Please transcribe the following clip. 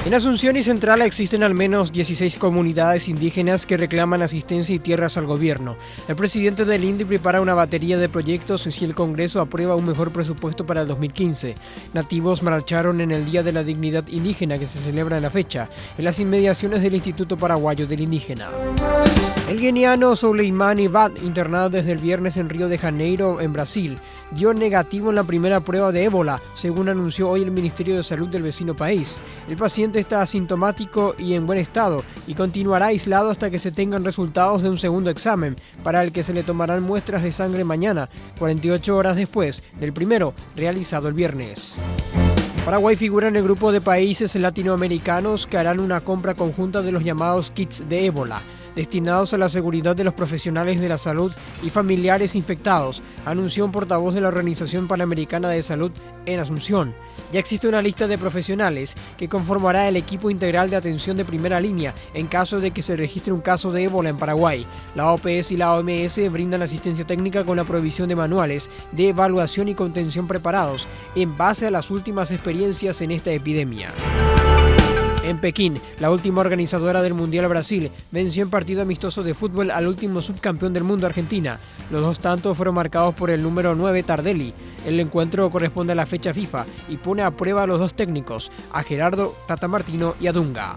En Asunción y Central existen al menos 16 comunidades indígenas que reclaman asistencia y tierras al gobierno. El presidente del INDI prepara una batería de proyectos si el Congreso aprueba un mejor presupuesto para el 2015. Nativos marcharon en el Día de la Dignidad Indígena que se celebra en la fecha, en las inmediaciones del Instituto Paraguayo del Indígena. El guineano Souleymane Ba, internado desde el viernes en Río de Janeiro, en Brasil, dio negativo en la primera prueba de ébola, según anunció hoy el Ministerio de Salud del vecino país. El paciente está asintomático y en buen estado y continuará aislado hasta que se tengan resultados de un segundo examen, para el que se le tomarán muestras de sangre mañana, 48 horas después del primero, realizado el viernes. Paraguay figura en el grupo de países latinoamericanos que harán una compra conjunta de los llamados kits de ébola, destinados a la seguridad de los profesionales de la salud y familiares infectados, anunció un portavoz de la Organización Panamericana de Salud en Asunción. Ya existe una lista de profesionales que conformará el equipo integral de atención de primera línea en caso de que se registre un caso de ébola en Paraguay. La OPS y la OMS brindan asistencia técnica con la provisión de manuales de evaluación y contención preparados en base a las últimas experiencias en esta epidemia. En Pekín, la última organizadora del Mundial Brasil venció en partido amistoso de fútbol al último subcampeón del mundo, Argentina. Los dos tantos fueron marcados por el número 9, Tardelli. El encuentro corresponde a la fecha FIFA y pone a prueba a los dos técnicos, a Gerardo, Tata Martino y a Dunga.